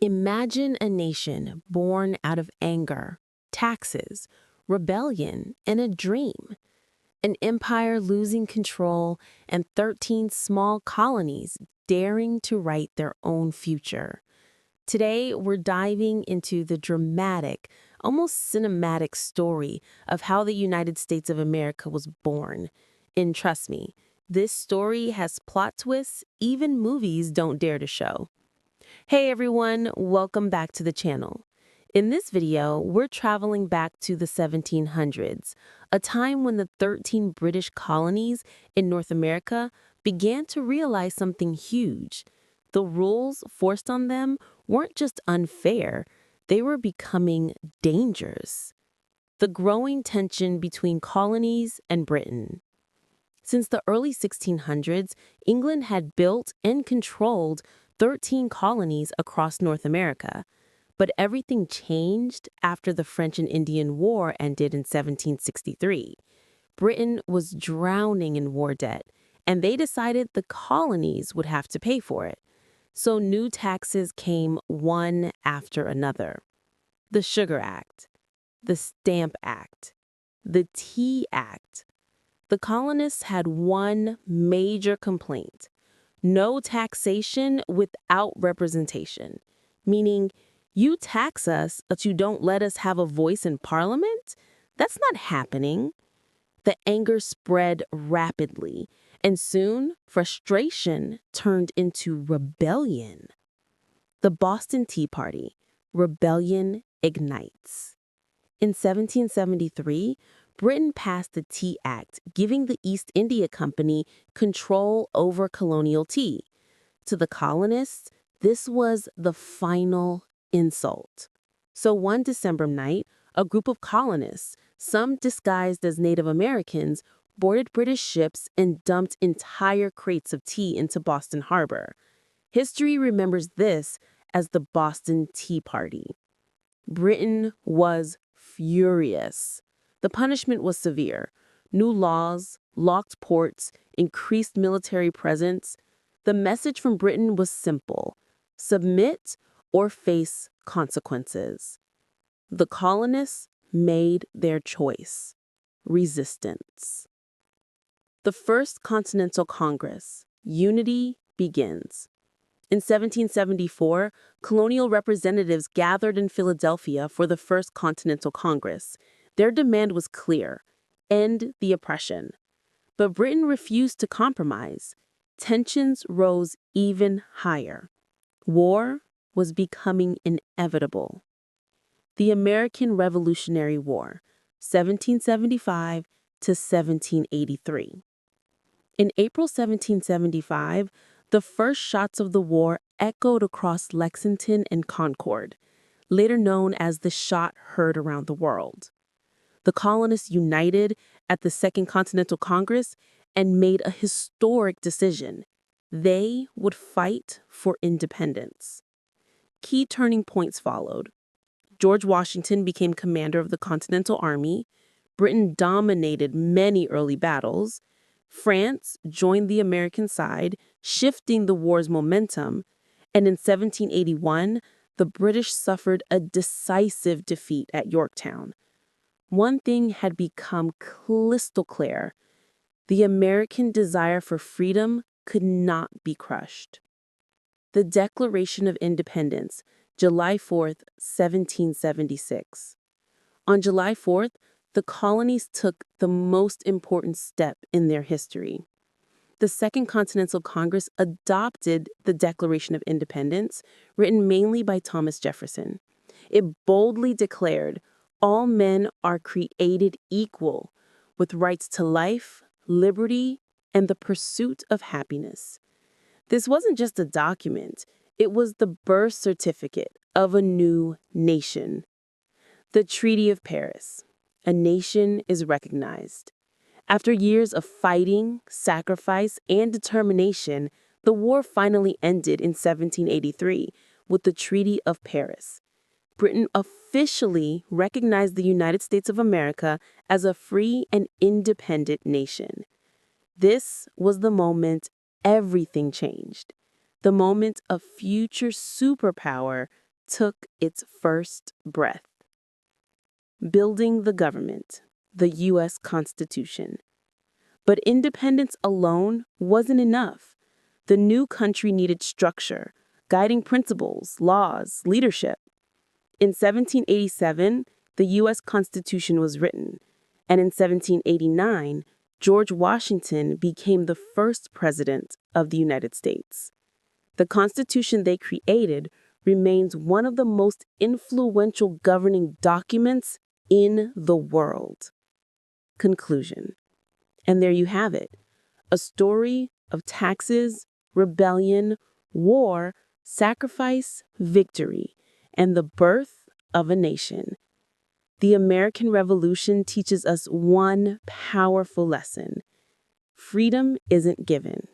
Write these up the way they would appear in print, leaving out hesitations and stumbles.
Imagine a nation born out of anger, taxes, rebellion, and a dream. An empire losing control and 13 small colonies daring to write their own future. Today, we're diving into the dramatic, almost cinematic story of how the United States of America was born. And trust me, this story has plot twists even movies don't dare to show. Hey everyone, welcome back to the channel. In this video, we're traveling back to the 1700s, a time when the 13 British colonies in North America began to realize something huge. The rules forced on them weren't just unfair, they were becoming dangerous. The growing tension between colonies and Britain. Since the early 1600s, England had built and controlled 13 colonies across North America. But everything changed after the French and Indian War ended in 1763. Britain was drowning in war debt, and they decided the colonies would have to pay for it. So new taxes came one after another. The Sugar Act, the Stamp Act, the Tea Act. The colonists had one major complaint: no taxation without representation, meaning you tax us, but you don't let us have a voice in Parliament? That's not happening. The anger spread rapidly, and soon frustration turned into rebellion. The Boston Tea Party, rebellion ignites. In 1773, Britain passed the Tea Act, giving the East India Company control over colonial tea. To the colonists, this was the final insult. So one December night, a group of colonists, some disguised as Native Americans, boarded British ships and dumped entire crates of tea into Boston Harbor. History remembers this as the Boston Tea Party. Britain was furious. The punishment was severe. New laws, locked ports, increased military presence. The message from Britain was simple: submit or face consequences. The colonists made their choice: resistance. The First Continental Congress, unity begins. In 1774, colonial representatives gathered in Philadelphia for the First Continental Congress. Their demand was clear: end the oppression. But Britain refused to compromise. Tensions rose even higher. War was becoming inevitable. The American Revolutionary War, 1775 to 1783. In April 1775, the first shots of the war echoed across Lexington and Concord, later known as the shot heard around the world. The colonists united at the Second Continental Congress and made a historic decision. They would fight for independence. Key turning points followed. George Washington became commander of the Continental Army. Britain dominated many early battles. France joined the American side, shifting the war's momentum. And in 1781, the British suffered a decisive defeat at Yorktown. One thing had become crystal clear: the American desire for freedom could not be crushed. The Declaration of Independence, July 4th, 1776. On July 4th, the colonies took the most important step in their history. The Second Continental Congress adopted the Declaration of Independence, written mainly by Thomas Jefferson. It boldly declared all men are created equal, with rights to life, liberty, and the pursuit of happiness. This wasn't just a document, it was the birth certificate of a new nation. The Treaty of Paris. A nation is recognized. After years of fighting, sacrifice, and determination, the war finally ended in 1783 with the Treaty of Paris. Britain officially recognized the United States of America as a free and independent nation. This was the moment everything changed. The moment a future superpower took its first breath. Building the government, the U.S. Constitution. But independence alone wasn't enough. The new country needed structure, guiding principles, laws, leadership. In 1787, the U.S. Constitution was written, and in 1789, George Washington became the first president of the United States. The Constitution they created remains one of the most influential governing documents in the world. Conclusion. And there you have it, a story of taxes, rebellion, war, sacrifice, victory, and the birth of a nation. The American Revolution teaches us one powerful lesson. Freedom isn't given,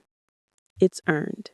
it's earned.